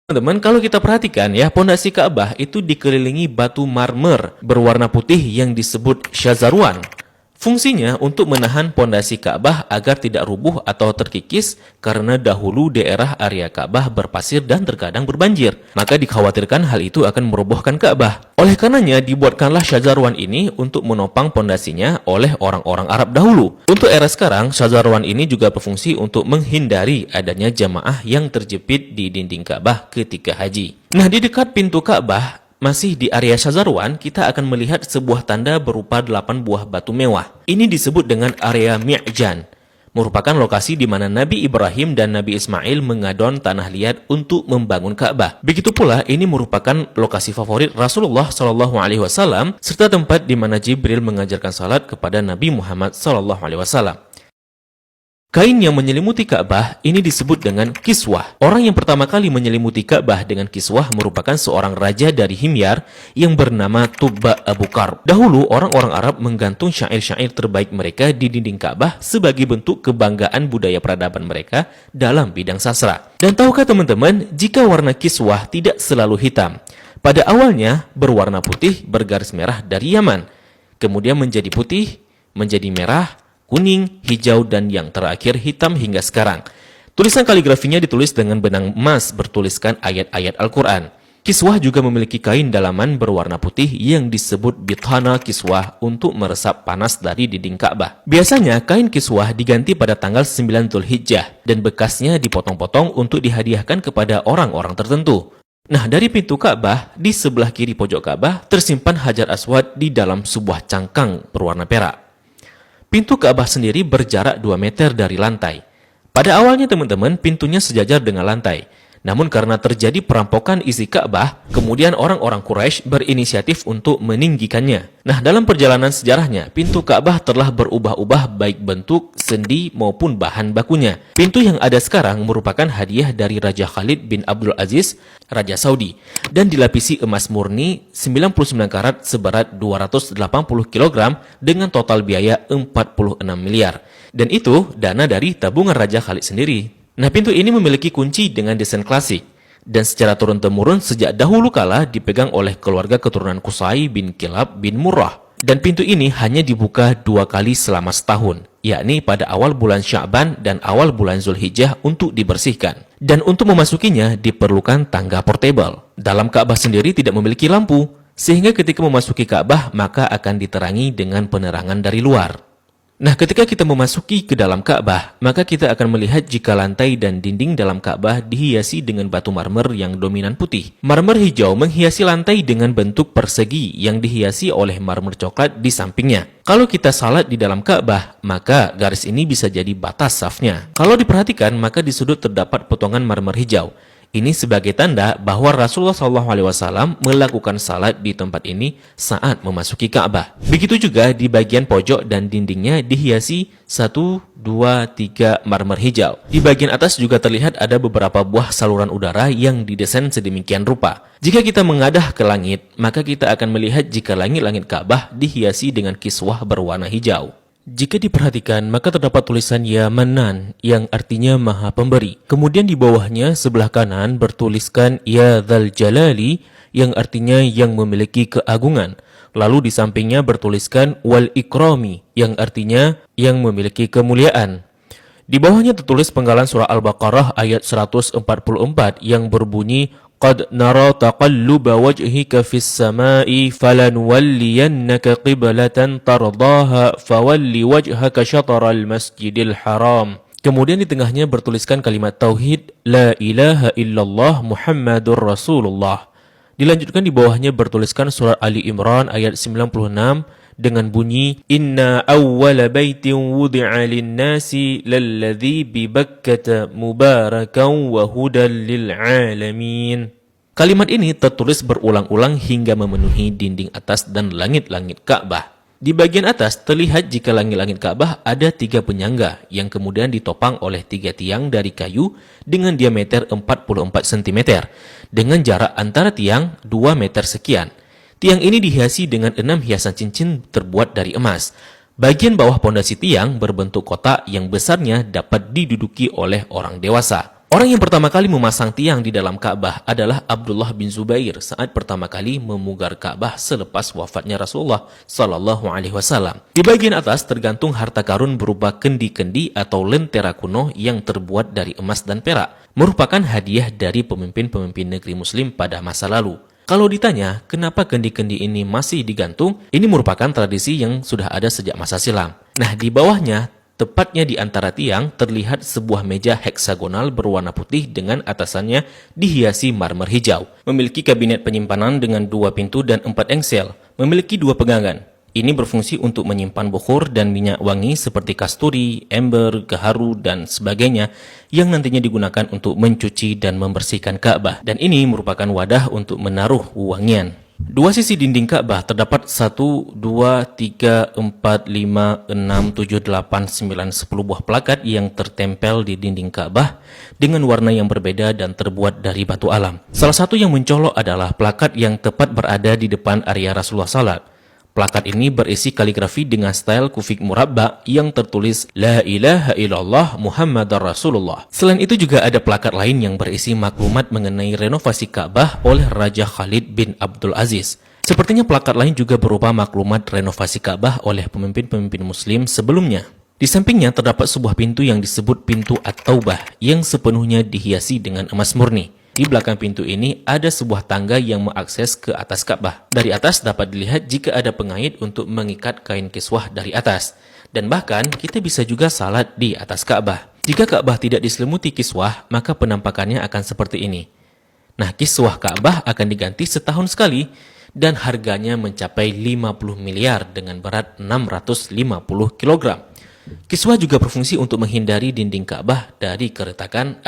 Teman-teman, kalau kita perhatikan ya, pondasi Ka'bah itu dikelilingi batu marmer berwarna putih yang disebut syazarwan. Fungsinya untuk menahan pondasi Ka'bah agar tidak rubuh atau terkikis karena dahulu daerah area Ka'bah berpasir dan terkadang berbanjir. Maka dikhawatirkan hal itu akan merobohkan Ka'bah. Oleh karenanya dibuatkanlah syazarwan ini untuk menopang pondasinya oleh orang-orang Arab dahulu. Untuk era sekarang, syazarwan ini juga berfungsi untuk menghindari adanya jamaah yang terjepit di dinding Ka'bah ketika haji. Nah, di dekat pintu Ka'bah, masih di area Syazarwan, kita akan melihat sebuah tanda berupa 8 buah batu mewah. Ini disebut dengan area Mi'jan, merupakan lokasi di mana Nabi Ibrahim dan Nabi Ismail mengadon tanah liat untuk membangun Ka'bah. Begitu pula, ini merupakan lokasi favorit Rasulullah SAW, serta tempat di mana Jibril mengajarkan salat kepada Nabi Muhammad SAW. Kain yang menyelimuti Ka'bah ini disebut dengan kiswah. Orang yang pertama kali menyelimuti Ka'bah dengan kiswah merupakan seorang raja dari Himyar yang bernama Tubba Abu Karb. Dahulu, orang-orang Arab menggantung syair-syair terbaik mereka di dinding Ka'bah sebagai bentuk kebanggaan budaya peradaban mereka dalam bidang sastra. Dan tahukah teman-teman, jika warna kiswah tidak selalu hitam, pada awalnya berwarna putih bergaris merah dari Yaman, kemudian menjadi putih, menjadi merah, kuning, hijau, dan yang terakhir hitam hingga sekarang. Tulisan kaligrafinya ditulis dengan benang emas bertuliskan ayat-ayat Al-Quran. Kiswah juga memiliki kain dalaman berwarna putih yang disebut bithana kiswah untuk meresap panas dari dinding Ka'bah. Biasanya kain kiswah diganti pada tanggal 9 Dzulhijjah dan bekasnya dipotong-potong untuk dihadiahkan kepada orang-orang tertentu. Nah, dari pintu Ka'bah, di sebelah kiri pojok Ka'bah tersimpan Hajar Aswad di dalam sebuah cangkang berwarna perak. Pintu Ka'bah sendiri berjarak 2 meter dari lantai. Pada awalnya teman-teman, pintunya sejajar dengan lantai. Namun karena terjadi perampokan isi Ka'bah, kemudian orang-orang Quraisy berinisiatif untuk meninggikannya. Nah, dalam perjalanan sejarahnya, pintu Ka'bah telah berubah-ubah baik bentuk, sendi, maupun bahan bakunya. Pintu yang ada sekarang merupakan hadiah dari Raja Khalid bin Abdul Aziz, Raja Saudi, dan dilapisi emas murni 99 karat seberat 280 kg dengan total biaya 46 miliar. Dan itu dana dari tabungan Raja Khalid sendiri. Nah, pintu ini memiliki kunci dengan desain klasik dan secara turun-temurun sejak dahulu kala dipegang oleh keluarga keturunan Qusay bin Kilab bin Murrah. Dan pintu ini hanya dibuka 2 kali selama setahun, yakni pada awal bulan Sya'ban dan awal bulan Zulhijjah untuk dibersihkan. Dan untuk memasukinya diperlukan tangga portable. Dalam Ka'bah sendiri tidak memiliki lampu, sehingga ketika memasuki Ka'bah maka akan diterangi dengan penerangan dari luar. Nah, ketika kita memasuki ke dalam Ka'bah, maka kita akan melihat jika lantai dan dinding dalam Ka'bah dihiasi dengan batu marmer yang dominan putih. Marmer hijau menghiasi lantai dengan bentuk persegi yang dihiasi oleh marmer coklat di sampingnya. Kalau kita salat di dalam Ka'bah, maka garis ini bisa jadi batas safnya. Kalau diperhatikan, maka di sudut terdapat potongan marmer hijau. Ini sebagai tanda bahwa Rasulullah SAW melakukan salat di tempat ini saat memasuki Ka'bah. Begitu juga di bagian pojok dan dindingnya dihiasi 1, 2, 3 marmer hijau. Di bagian atas juga terlihat ada beberapa buah saluran udara yang didesain sedemikian rupa. Jika kita mengadah ke langit, maka kita akan melihat jika langit-langit Ka'bah dihiasi dengan kiswah berwarna hijau. Jika diperhatikan, maka terdapat tulisan Ya Manan yang artinya Maha Pemberi. Kemudian di bawahnya sebelah kanan bertuliskan Ya Dzal Jalali yang artinya yang memiliki keagungan. Lalu di sampingnya bertuliskan Wal Ikrami yang artinya yang memiliki kemuliaan. Di bawahnya tertulis penggalan surah Al-Baqarah ayat 144 yang berbunyi Qad nara taqalluba wajhika fis sama'i falanuwalliyannaka qiblatan tardaha fawalli wajhaka syatral masjidil haram. Kemudian di tengahnya bertuliskan kalimat tauhid La ilaha illallah Muhammadur Rasulullah. Dilanjutkan di bawahnya bertuliskan surah Ali Imran ayat 96 dengan bunyi Inna awwala baitin wudi'a lin-nasi lalladzi bi Bakkata mubarakan wa hudan lil alamin. Kalimat ini tertulis berulang-ulang hingga memenuhi dinding atas dan langit-langit Ka'bah. Di bagian atas terlihat jika langit-langit Ka'bah ada 3 penyangga yang kemudian ditopang oleh 3 tiang dari kayu dengan diameter 44 cm dengan jarak antara tiang 2 meter sekian. Tiang ini dihiasi dengan 6 hiasan cincin terbuat dari emas. Bagian bawah pondasi tiang berbentuk kotak yang besarnya dapat diduduki oleh orang dewasa. Orang yang pertama kali memasang tiang di dalam Ka'bah adalah Abdullah bin Zubair saat pertama kali memugar Ka'bah selepas wafatnya Rasulullah Sallallahu Alaihi Wasallam. Di bagian atas tergantung harta karun berupa kendi-kendi atau lentera kuno yang terbuat dari emas dan perak, merupakan hadiah dari pemimpin-pemimpin negeri Muslim pada masa lalu. Kalau ditanya, kenapa kendi-kendi ini masih digantung? Ini merupakan tradisi yang sudah ada sejak masa silam. Nah, di bawahnya, tepatnya di antara tiang, terlihat sebuah meja heksagonal berwarna putih dengan atasannya dihiasi marmer hijau. Memiliki kabinet penyimpanan dengan 2 pintu dan 4 engsel. Memiliki 2 pegangan. Ini berfungsi untuk menyimpan bukhur dan minyak wangi seperti kasturi, ember, gaharu, dan sebagainya yang nantinya digunakan untuk mencuci dan membersihkan Ka'bah. Dan ini merupakan wadah untuk menaruh wangian. 2 sisi dinding Ka'bah terdapat 1, 2, 3, 4, 5, 6, 7, 8, 9, 10 buah plakat yang tertempel di dinding Ka'bah dengan warna yang berbeda dan terbuat dari batu alam. Salah satu yang mencolok adalah plakat yang tepat berada di depan area Rasulullah SAW. Plakat ini berisi kaligrafi dengan style kufik murabba yang tertulis La ilaha illallah Muhammadar Rasulullah. Selain itu juga ada plakat lain yang berisi maklumat mengenai renovasi Ka'bah oleh Raja Khalid bin Abdul Aziz. Sepertinya plakat lain juga berupa maklumat renovasi Ka'bah oleh pemimpin-pemimpin Muslim sebelumnya. Di sampingnya terdapat sebuah pintu yang disebut pintu At-Taubah yang sepenuhnya dihiasi dengan emas murni. Di belakang pintu ini ada sebuah tangga yang mengakses ke atas Ka'bah. Dari atas dapat dilihat jika ada pengait untuk mengikat kain kiswah dari atas. Dan bahkan kita bisa juga salat di atas Ka'bah. Jika Ka'bah tidak diselimuti kiswah, maka penampakannya akan seperti ini. Nah, kiswah Ka'bah akan diganti setahun sekali dan harganya mencapai 50 miliar dengan berat 650 kg. Kiswah juga berfungsi untuk menghindari dinding Ka'bah dari keretakan